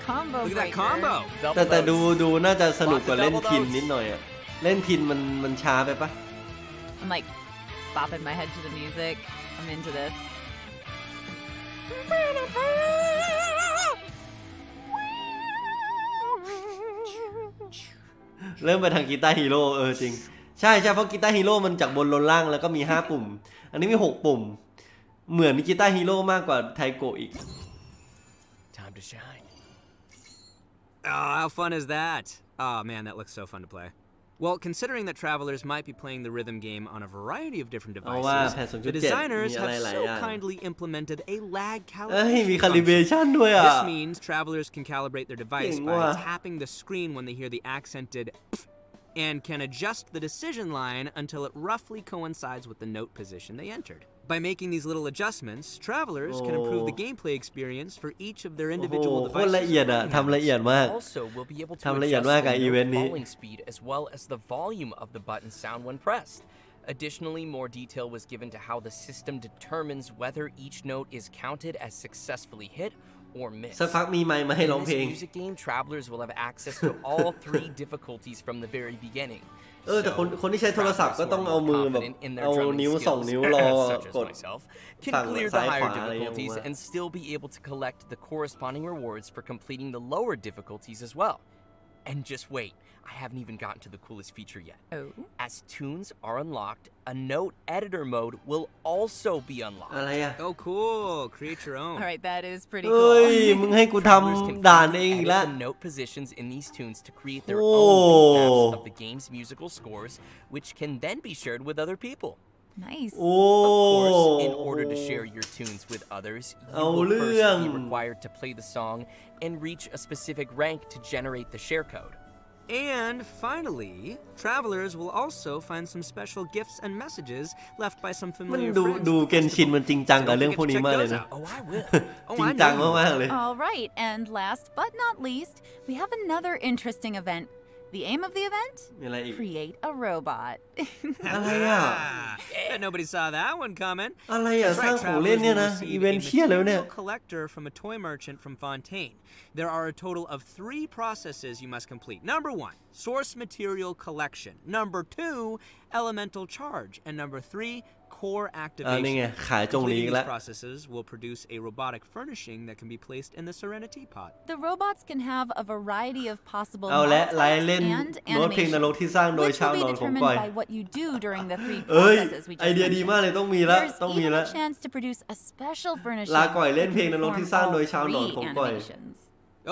Combo Look at that breaker. combo. Double แต่ notes. ดูน่าจะสนุกกว่าเล่นพินนิดหน่อยอะเล่นพินมันช้าไปปะ I'm like bopping my head to the music. I'm into this. เริ่มไปทางกีตาร์ฮีโร่จริงใช่เพราะกีตาร์ฮีโร่มันจากบนลงล่างแล้วก็มี5ปุ่มอันนี้มี6ปุ่มเหมือนกีตาร์ฮีโร่มากกว่าไทโกะอีก Time to shine. Oh, how fun is that? Oh man, that looks so fun to play. Well, considering that travelers might be playing the rhythm game on a variety of different devices, the designers have so kindly implemented a lag เอ้ย calibration มี calibration ด้วย function. อ่ะ This means travelers can calibrate their device เก่ง by ว่ะ tapping the screen when they hear the accented and can adjust the decision line until it roughly coincides with the note position they entered. By making these little adjustments, travelers can improve the gameplay experience for each of their โอ้โห individual โคตรละเอียด devices. อะทำละเอียดมาก Also, we'll be able to ทำละเอียด adjust มากกับ the อีเวน note ต์นี้ falling speed as well as the volume of the button sound when pressed. Additionally, more detail was given to how the system determines whether each note is counted as successfully hit or missed. สักพักมีไมค์มาให้ร้อง In เพล this ง music game, travelers will have access to all 3 difficulties from the very beginning. แต่คนที่ใช้โทรศัพท์ก็ต้องเอามือแบบเอานิ้ว2 นิ้วรอกด can ฝั่ง clear the ซ้ายข higher วาอะไรอย่าง difficulties เงี้ย and still be able to collect the corresponding rewards for completing the lower difficulties as well. And just wait, I haven't even gotten to the coolest feature yet. Oh. As tunes are unlocked, a note editor mode will also be unlocked. อะไรอ่ะ Oh, cool. Create your own. All right, that is pretty เฮ้ย cool. มึงให้กูท Travelers can ำด่าน freely เองอีก edit แล้ว the note positions in these tunes to create their Oh. own recaps of the game's musical scores, which can then be shared with other people. Nice. โอ้ Of course, in order to share your tunes with others, you Oh, will first be Liam. required to play the song and reach a specific rank to generate the share code. And finally, travelers will also find some special gifts and messages left by some มัน familiar ดู friends. ดู from the เกนชิน festival. มันจริงจัง So กับ don't เรื่องพวก forget นี้ to มาก check เลย those นะ out. Oh, I will. Oh, จริง I จัง know. มากๆเลย All right, and last but not least, we have another interesting event. The aim of the event? มีอะไรอีก Create a robot. อะไรอ่ะ Bet nobody saw that one coming. อะไรอ่ะ That's สร้าง right, ของเล่น travelers เนี่ย will นะ receive อีเวน a ต์เชี่ยเลยเนี่ย material collector from a toy merchant from Fontaine. There are a total of 3 processes you must complete. Number 1, source material collection. Number 2, elemental charge. And number 3, core นี่ไง activation. ขายจงหลีอี Completing กแล้ว these processes will produce a robotic furnishing that can be placed in the Serenity Pod. The robots can have a variety of possible เอาและ model ไล types น์เล่น and โน้ตเพลงนรก animations, ที่สร้างโดย which ชาว will น be อนของ determined ก่อย by what you do during the 3 เอ้ย processes we ไอ just เดียดีมาก mentioned. เลยต้องมีแล้ว There's ต้องมี even แล้ว a chance to produce a special furnishing ลาก่อยเล่น that เพลง can นรก perform ที่สร้าง all โดยชาวหนอน 3 ของก่อย animations.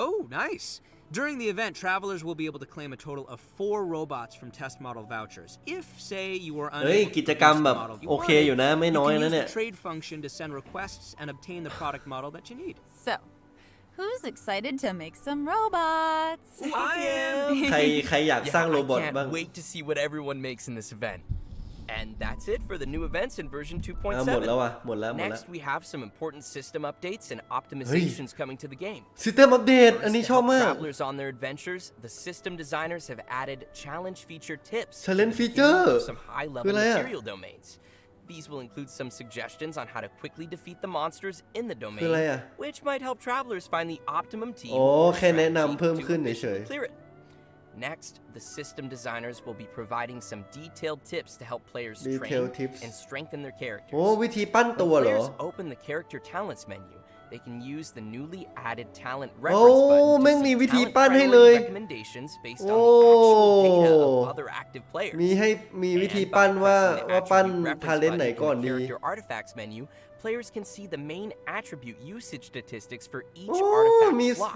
Oh, nice. During the event, travelers will be able to claim a total of 4 robots from test model vouchers. If, say, you were เฮ้ย unable to กิจ produce กรรม the แบบ model you โอเค wanted, อยู่นะไม่ you น้อย can นะ use เนี่ย the trade function to send requests and obtain the product model that you need. So, who's excited to make some robots? I am. ใครอยากสร้างโรบอท I บ้าง can't wait to see what everyone makes in this event. And that's it for the new events in version หมดแล้ว 2.7. ว่ะหมดแล้ว Next, we have some important system updates and optimizations coming to the game. ซิสเต็มอัปเดต อัน First, นี้ to ชอบ help มาก travelers on their adventures, the system designers have added challenge feature tips to Challenge the beginning feature? of some high-level คืออะไรอะ material domains. These will include some suggestions on how to quickly defeat the monsters in the คืออะไร domain, อะ which might help travelers find the optimum team โอ้ or แค่แนะ strategy นำเพิ่ม to ขึ้น efficiently เฉย clear it. Next, the system designers will be providing some detailed tips to help players Detailed train tips and strengthen their characters. โอ้วิธีปั้น When ตัวเหรอ players open the character talents menu, they can use the newly added talent โอ้ reference button แม่ง to มี see วิธี talent ปั้นให้เล priority ย recommendations based โอ้ on the actual data of other active players. มีวิธี And ปั้น by ว่า pressing the ปั้น attribute reference ทาเลนต์ไหน button ก่อน in the ดี character artifacts menu, players can see the main attribute usage statistics for each โอ้ artifact มี slot.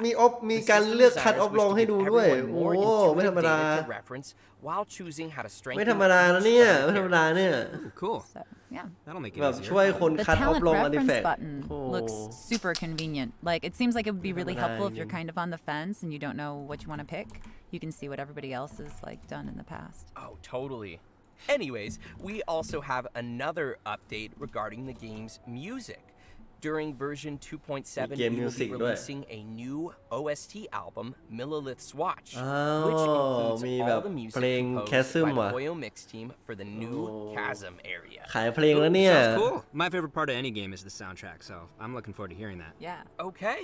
มี The การ system เลือกคัด designers ออฟ wish ลอง to ให้ give ดูด้วย everyone โอ้ more ไม่ธรรม intuitive ดา data to reference while choosing how to ไม่ strengthen ธรรมดานะเนี่ย ไม่ธรรมดาเนี่ย Ooh, cool. So, yeah. That'll make it แบบ easier. ช่วยคน The คัดออฟ talent ลองอาร์ติแฟ reference กต์ button โอ้ looks super convenient. Like, it seems like it would be really helpful if you're Nice. kind of on the fence and you don't know what you want to pick. You can see what everybody else has, like, done in the past. Oh, totally. Anyways, we also have another update regarding the game's music. During version 2.7, Game we will music be ด้วย releasing a new OST album, Millilith's Watch, อ้า which ว includes มีแบ all บ the เพล music ง composed แคสซึม by the ว่ะ Oyo Mix team for the new Chasm area. ขายเพลงแล้วเนี่ย Sounds cool. My favorite part of any game is the soundtrack, so I'm looking forward to hearing that. Yeah. Okay,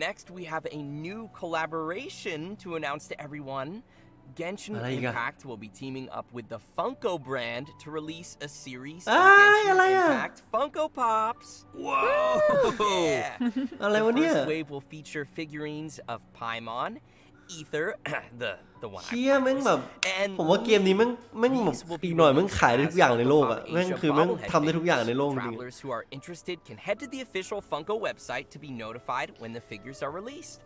next we have a new collaboration to announce to everyone. Genshin อะไรอีกอะ Impact will be teaming up with the Funko brand to release a series of อ้ายอะไร Genshin อะ Impact Funko Pops. Whoa! Yeah. อะไร The วะเนี่ย first wave will feature figurines of Paimon, Ether, the one เชี่ยแม่งแบบ and ผมว่าเกมนี้แม่งแบบอีกหน่อยแม่งขายได้ทุกอย่างในโลกอะแม่งคือแม่งทำได้ทุกอย่างในโลกจริง Travelers who are interested can head to the official Funko website to be notified when the figures are released.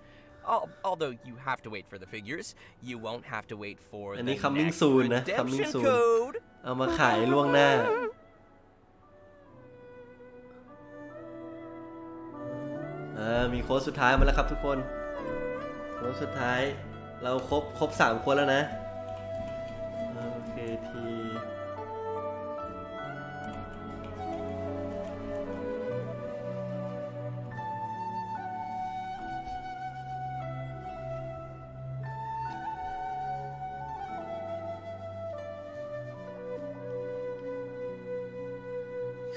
Although you have to wait for the figures, you won't have to wait for อัน the นี้ coming next soon นะ redemption coming soon code. เอามาขายล่วงหน้ามีโค้ดสุดท้ายมาแล้วครับทุกคนโค้ดสุดท้ายเราครบ3คนแล้วนะโอเคที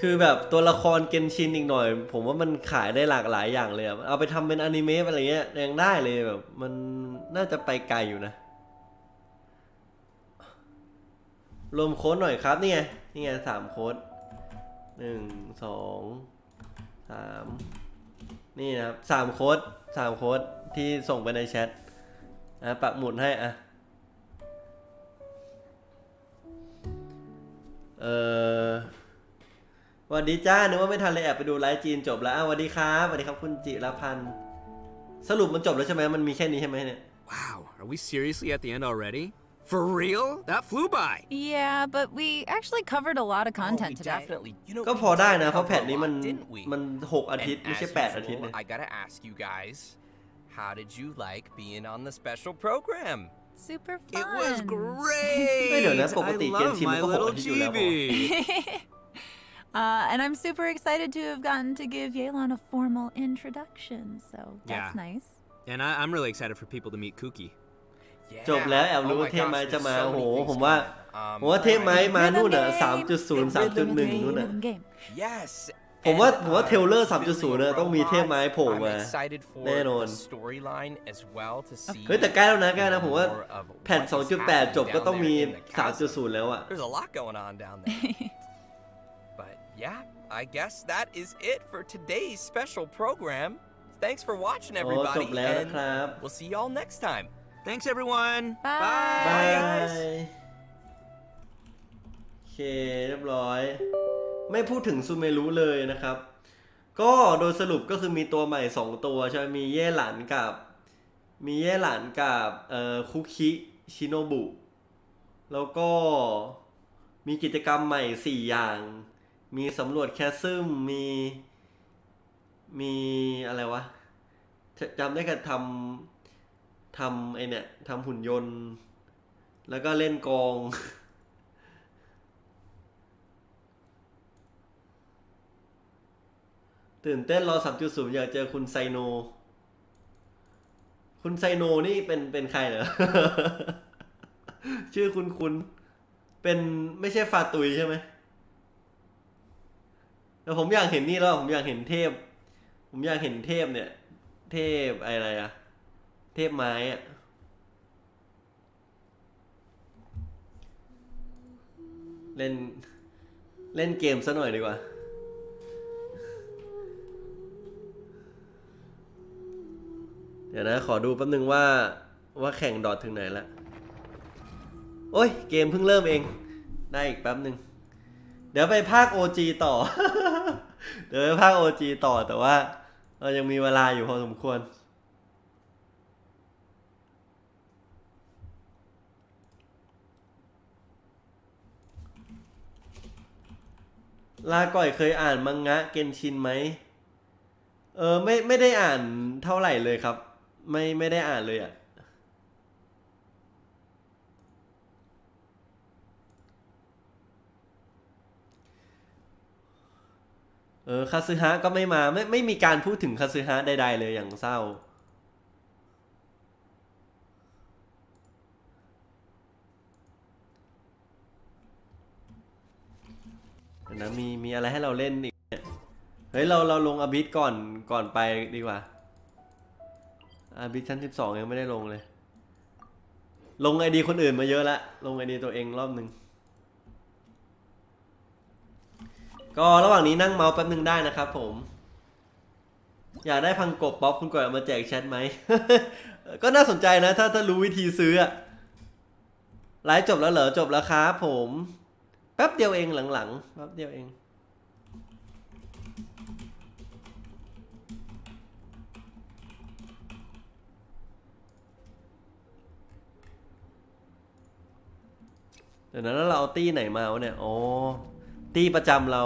คือแบบตัวละครเกนชินอีกหน่อยผมว่ามันขายได้หลากหลายอย่างเลยเอาไปทำเป็นอนิเมะอะไรเงี้ยยังได้เลยแบบมันน่าจะไปไกลอยู่นะรวมโค้ดหน่อยครับนี่ไง3โค้ด1 2 3นี่นะครับ3โค้ดที่ส่งไปในแชทปักหมุดให้สวัสดีจ้านึกว่าไม่ทันเลยแอบไปดูไลฟ์จีนจบแล้วสวัสดีครับคุณจิรพันธ์สรุปมันจบแล้วใช่ไหมมันมีแค่นี้ใช่ไหมเนี่ย Wow, are we seriously at the end already? For real? That flew by. Yeah, but we actually covered a lot of content Oh, we today. definitely. You know, ก็ we พอได้ did นะเพราะ cover แผ่น a นี้ lot, didn't we? มัน6 อาทิตย์ And ไม่ใช่ as 8 อาทิตย์ usual, เนี่ย I gotta ask you guys, how did you like being on the special program? Super fun. It was ไม่เดี๋ยว great. นะปก I ติเกน love ชินมัน my ก็6 little อาทิตย์อยู่แล้ว chibi. And I'm super excited to have gotten to give Yelan a formal introduction, so that's Yeah. nice. And I'm really excited for people to meet Kuki. จบแล้วแอบรู้ Oh ว่า my เทพไม้ gosh, จะ there's มา so โอ้โห many things ผมว่า coming up. เทพไม้มานู่น Rhythm อ่ะ game. 3.0 3.1 นู่นอ่ะ Rhythm game. Yes. ผมว่า and, เทรลเลอร์ 3.0 เนี่ยต้องมีเทพไม้โผล่ I'm มา excited for แน่นอน the storyline as well to see เฮ้ยแต่ใกล้แล้วนะผมว่า more of แผ่น what is 2.8 happening จบก็ down ต้องมี there in the chasm. 3.0 แล้วอ่ะ There's a lot going on down there. But yeah, I guess that is it for today's special program. Thanks for watching, โอ้ everybody, จบแล้วนะ and ครับ we'll see y'all next time. Thanks, everyone. Bye. บาย guys. โอเคเรียบร้อย ไม่พูดถึงซูเมรุเลยนะครับ ก็โดยสรุปก็คือมีตัวใหม่2ตัวใช่ไหมมีเย่หลันกับ มีแย่หลานกับคุคิชิโนบุแล้วก็มีกิจกรรมใหม่4อย่างมีสำรวจแคสซึมมีอะไรวะจำได้แค่ทำไอเนี่ยทำหุ่นยนต์แล้วก็เล่นกองตื่นเต้นรอ 3.0 อยากเจอคุณไซโนคุณไซโนนี่เป็นใครเหรอ ชื่อคุณเป็นไม่ใช่ฟาตุยใช่ไหมแต่ผมอยากเห็นนี่แล้วผมอยากเห็นเทพผมอยากเห็นเทพเนี่ยเทพอะไรอะเทพไม้อะเล่นเกมซะหน่อยดีกว่าเดี๋ยวนะขอดูแป๊บนึงว่าแข่งดอทถึงไหนแล้วโอ้ยเกมเพิ่งเริ่มเองได้อีกแป๊บนึงเดี๋ยวไปภาค OG ต่อ เดี๋ยวไปภาค OG ต่อแต่ว่าเรายังมีเวลาอยู่พอสมควรลาก่อยเคยอ่านมังงะเกนชินไหมไม่ได้อ่านเท่าไหร่เลยครับไม่ได้อ่านเลยอ่ะคาซึฮะก็ไม่มาไม่มีการพูดถึงคาซึฮะใดๆเลยอย่างเศร้านะมีอะไรให้เราเล่นอีกเฮ้ยเราลงอบิสก่อนไปดีกว่าอบิสชั้น12ยังไม่ได้ลงเลยลงไอดีคนอื่นมาเยอะแล้วลงไอดีตัวเองรอบนึงก็ระหว่างนี้นั่งเมาส์แป๊บนึงได้นะครับผมอยากได้พังกบป๊อปคุณก่อนเอามาแจกแชทไหม ก็น่าสนใจนะถ้ารู้วิธีซื้อไลฟ์จบแล้วเหรอจบแล้วครับผมแป๊บเดียวเองหลังๆแป๊บเดียวเองเดี๋ยวนั้นเราเอาตี้ไหนมาวะเนี่ยอ๋อตี้ประจำเรา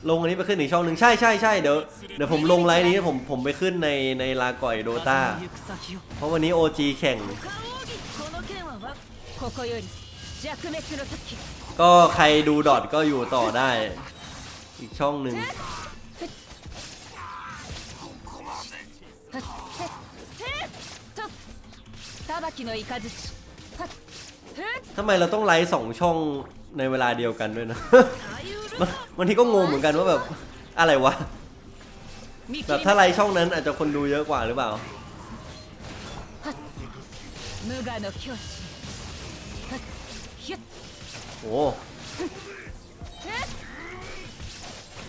ลงอันนี้ไปขึ้นอีกช่องหนึ่งใช่เดี๋ยวผมลงไลน์นี้ผมไปขึ้นในลาก่อยโดตาเพราะวันนี้ OG แข่งก็ใครดูดอทก็อยู่ต่อได้อีกช่องหนึ่งทำไมเราต้องไลฟ์2ช่องในเวลาเดียวกันด้วยนะ บางทีก็งงเหมือนกันว่าแบบอะไรวะแบบถ้าไลฟ์ช่องนั้นอาจจะคนดูเยอะกว่าหรือเปล่าโอ้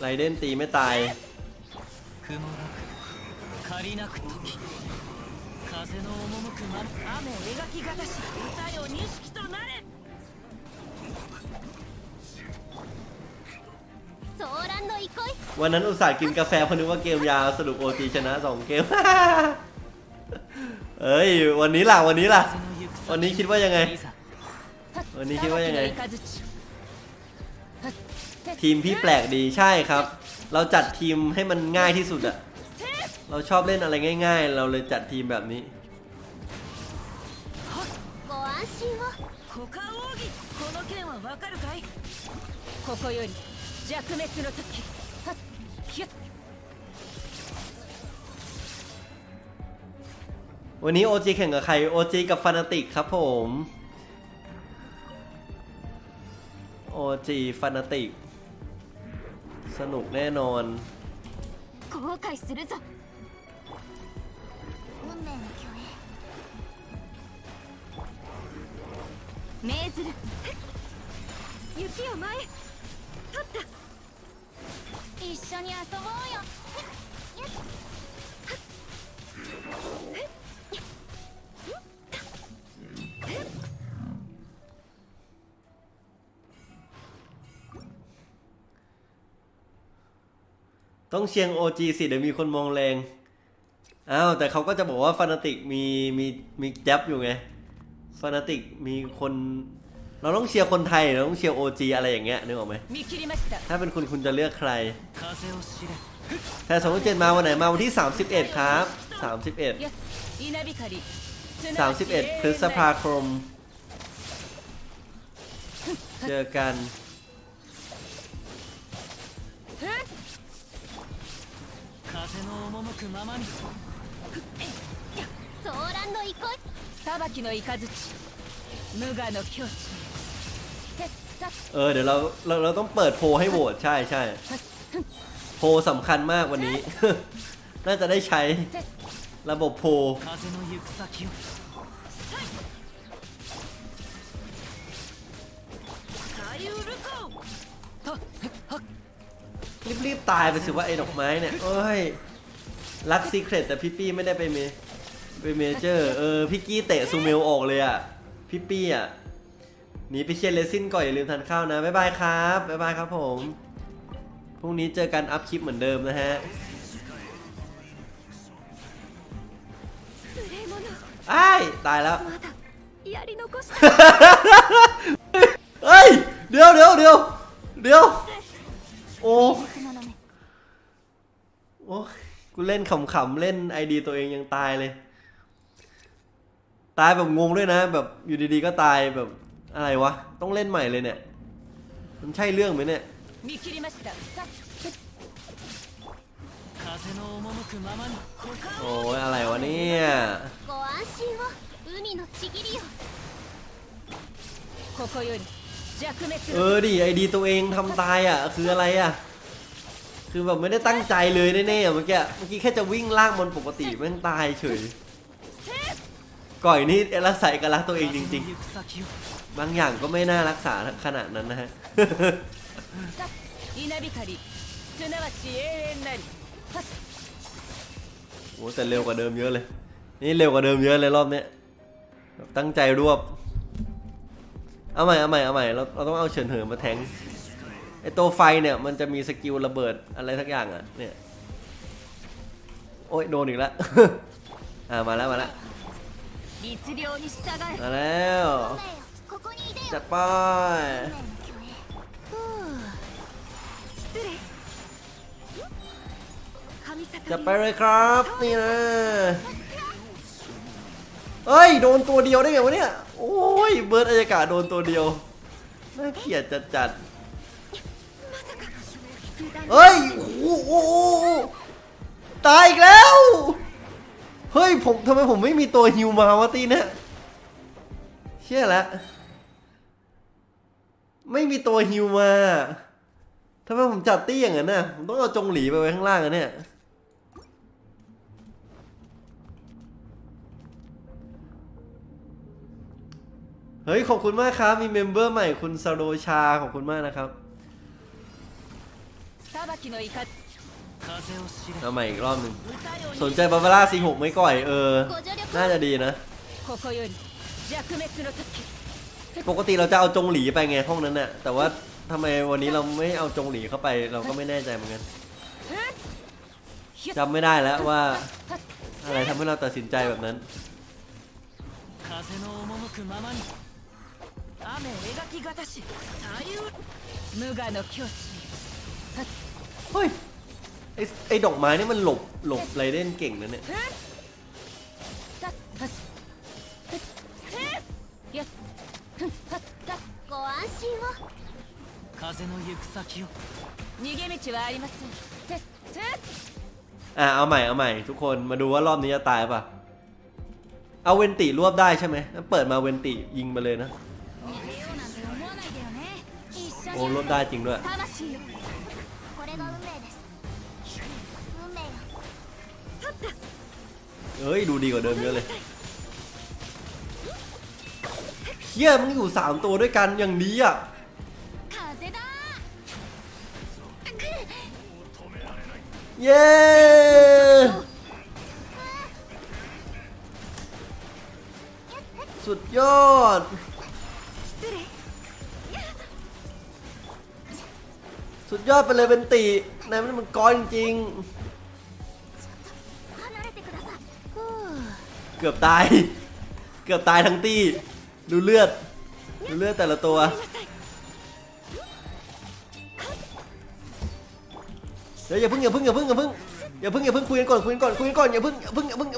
ไรเดนตีไม่ตายวันนั้นอุตส่าห์กินกาแฟเพราะนึกว่าเกมยาวสรุป OG ชนะ2เกม เอ้ยวันนี้วันนี้คิดว่ายังไงทีมพี่แปลกดีใช่ครับเราจัดทีมให้มันง่ายที่สุดอะเราชอบเล่นอะไรง่ายๆเราเลยจัดทีมแบบนี้วันนี้ OG แข่งกับใคร OG กับฟานาติกครับผม OG ฟานาติกสนุกแน่นอนต้องเชียง OG สิเดี๋ยวมีคนมองแรง อ้าวแต่เขาก็จะบอกว่าฟานาติกมีแจ็บอยู่ไงฟานาติกมีคนเราต้องเชียร์คนไทยเราต้องเชียร์ OG อะไรอย่างเงี้ยนึกออกไหมถ้าเป็นคุณจะเลือกใครแต่2007มาวันไหนมาวันที่31ครับ31พฤษภาคมเจอกันเดี๋ยวเราต้องเปิดโพลให้โหวตใช่โพลสำคัญมากวันนี้ น่าจะได้ใช้ระบบโพลรีบตายไปสิว่าไอ้ดอกไม้เนี่ยเอ้ยรักซีเครตแต่พี่ปี้ไม่ได้ไปเมเจอร์พี่กี้เตะซูเมลออกเลยอ่ะพี่ปี้อ่ะหนีไปเชียร์เลซินก่อนอย่าลืมทานข้าวนะบ๊ายบายครับบ๊ายบายครับผมพรุ่งนี้เจอกันอัพคลิปเหมือนเดิมนะฮะอ้ายตายแล้วเฮ้ยเดี๋ยวโอ้กูเล่นขำๆเล่นไอดีตัวเองยังตายเลยตายแบบงงด้วยนะแบบอยู่ดีๆก็ตายแบบอะไรวะต้องเล่นใหม่เลยเนี่ยมันใช่เรื่องไหมเนี่ยโอ้ยอะไรวะเนี่ยดิไอดีตัวเองทำตายอ่ะคืออะไรอ่ะคือแบบไม่ได้ตั้งใจเลยแน่ๆเมื่อกี้แค่จะวิ่งลากมันปกติแม่งตายเฉยก่อยนี่รักษาเอกลักษณ์ตัวเองจริงๆบางอย่างก็ไม่น่ารักษาขนาดนั้นนะฮะโอ้แต่เร็วกว่าเดิมเยอะเลยนี่เร็วกว่าเดิมเยอะเลยรอบนี้ตั้งใจรวบเอาใหม่เราต้องเอาเฉินเหินมาแทงไอตัวไฟเนี่ยมันจะมีสกิลระเบิดอะไรสักอย่างอ่ะเนี่ยโอ้ยโดนอีกแล้ว มาแล้วมาแล้วจัดไปจัดไปเลยครับนี่นะเฮ้ยโดนตัวเดียวได้ไงวะเนี่ยโอ้ยเบิร์ดอายากาศโดนตัวเดียวน่าเกลียดจัดเฮ้ยโอ้โหตายอีกแล้วเฮ้ยทำไมผมไม่มีตัวฮิวมาวะตีเนี่ยเชื่อแล้วไม่มีตัวฮิวมาทำไมผมจัดตี้อย่างนั้นน่ะผมต้องเอาจงหลีไปไว้ข้างล่างอ่ะเนี่ยเฮ้ยขอบคุณมากครับมีเมมเบอร์ใหม่คุณซาโรชาขอบคุณมากนะครับเอาใหม่อีกรอบหนึ่งสนใจบาบาร่าซี6ไหมก่อยน่าจะดีนะปกติเราจะเอาจงหลีไปไงห้องนั้นน่ะแต่ว่าทำไมวันนี้เราไม่เอาจงหลีเข้าไปเราก็ไม่แน่ใจเหมือนกันจำไม่ได้แล้วว่าอะไรทำให้เราตัดสินใจแบบนั้นเฮ้ยไอดอกไม้นี่มันหลบไรเด่นเก่งนะเนี่ยเอาใหม่ทุกคนมาดูว่ารอบนี้จะตายป่ะเอาเวนติรวบได้ใช่ไหมเปิดมาเวนติยิงมาเลยนะโอ้รวบได้จริงด้วยเอ้ยดูดีกว่าเดิมเยอะเลยเฮียมึงอยู่3ตัวด้วยกันอย่างนี้อ่ะเย้สุดยอดไปเลยเป็นตีนายมันก้อนจริง เกือบตายทั้งตี้ดูเลือดแต่ละตัวเดี๋ยวอย่าเพิ่งคุยกันก่อนอย่าเพิ่งอย่าเพิ่ง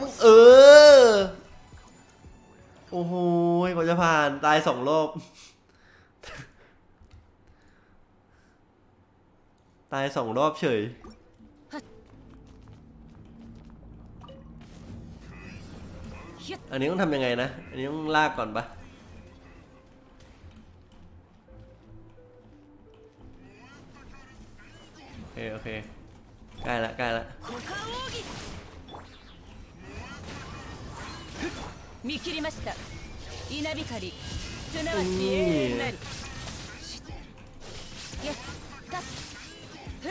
โอ้โหกว่าจะผ่านตาย2 รอบตาย2 รอบเฉยอันนี้ต้องทำยังไงนะอันนี้ต้องลากก่อนปะโอเคใกล้ละ見切りました稲光すなわち永遠なりやったふっ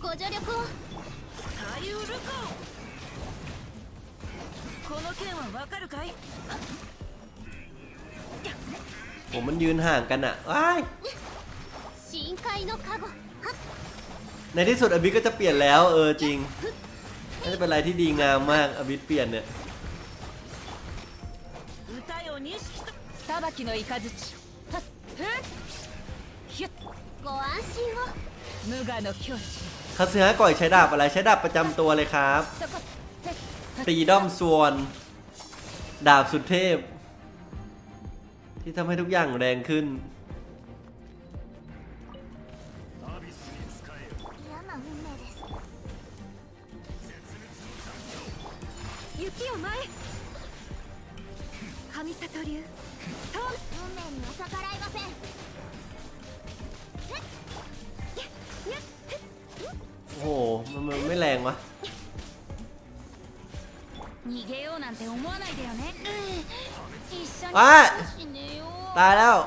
ご助力をさゆるかこの件はわかるかいผมมันยืนห่างกันอะว้าย深海のカゴในที่สุดอบิสก็จะเปลี่ยนแล้วจริงน่าจะเป็นอะไรที่ดีงามมากอบิสเปลี่ยนเนี่ย裁きの雷ご安心を無我の境地คาสึฮะก่อยใช้ดาบอะไรใช้ดาบประจำตัวเลยครับตีด้อมส่วนดาบสุดเทพที่ทำให้ทุกอย่างแรงขึ้น雪を前神里流運命には逆らいませんโอ้โหมันไม่แรงวะ逃げようなんて思わないでよね一緒に死ねよตายแล้ว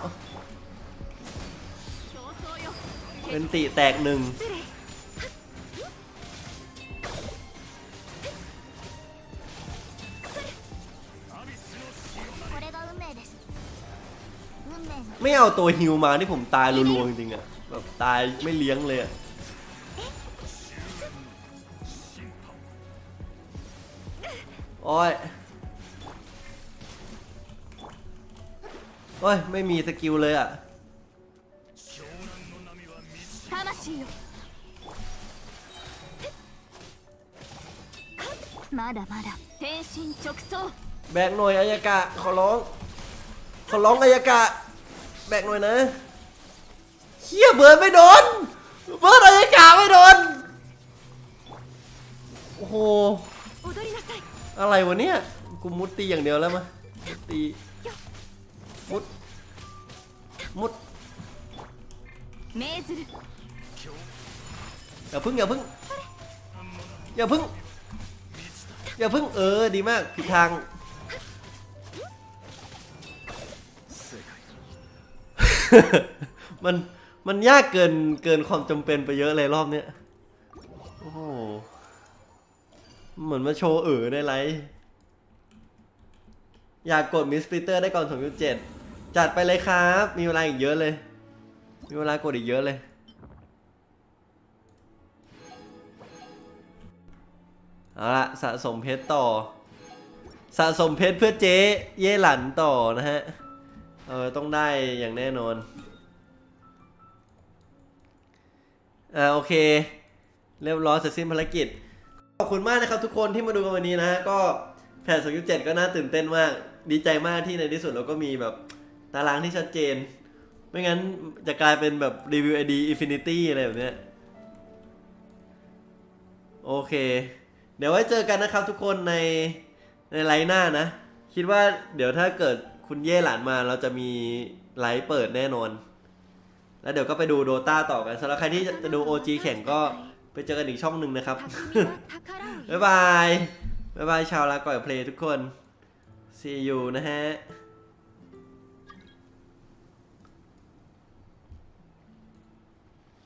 เป็นติแตก1ไม่เอาตัวฮิวมาที่ผมตายรัวๆจริงๆอะแบบตายไม่เลี้ยงเลยอะโอ้ยไม่มีสกิลเลยอะまだまだ天心直送แบกหน่อยอายากะขอร้องอายากะแบกหน่อยนะเฮียเบิร์ดไม่โดนอายากะไม่โดนโอ้โหอะไรวะเนี่ยกูมุดตีอย่างเดียวแล้วมั้ยตีมุดอย่าพึ่งดีมากผิดทางมันยากเกินความจำเป็นไปเยอะเลยรอบเนี้ยโอ้โหเหมือนมาโชว์ได้ไรอยากกดมิสปีเตอร์ได้ก่อน 2.7 จัดไปเลยครับมีเวลาอีกเยอะเลยมีเวลากดอีกเยอะเลยเอาละสะสมเพชรต่อสะสมเพชรเพื่อเจ๊เย่หลันต่อนะฮะต้องได้อย่างแน่นอนโอเคเรียบร้อยเสร็จสิ้นภารกิจขอบคุณมากนะครับทุกคนที่มาดูกันวันนี้นะฮะก็แพท 2.7 ก็น่าตื่นเต้นมากดีใจมากที่ในที่สุดเราก็มีแบบตารางที่ชัดเจนไม่งั้นจะกลายเป็นแบบรีวิว ID Infinity อะไรแบบเนี้ยโอเคเดี๋ยวไว้เจอกันนะครับทุกคนในไลฟ์หน้านะคิดว่าเดี๋ยวถ้าเกิดคุณเย่หลานมาเราจะมีไลฟ์เปิดแน่นอนแล้วเดี๋ยวก็ไปดูโดต้าต่อกันสำหรับใครที่จะดู OG แข่งก็ไปเจอกันอีกช่องหนึ่งนะครับ บ๊ายบายชาวลาก่อยเพลย์ทุกคน see you นะฮะ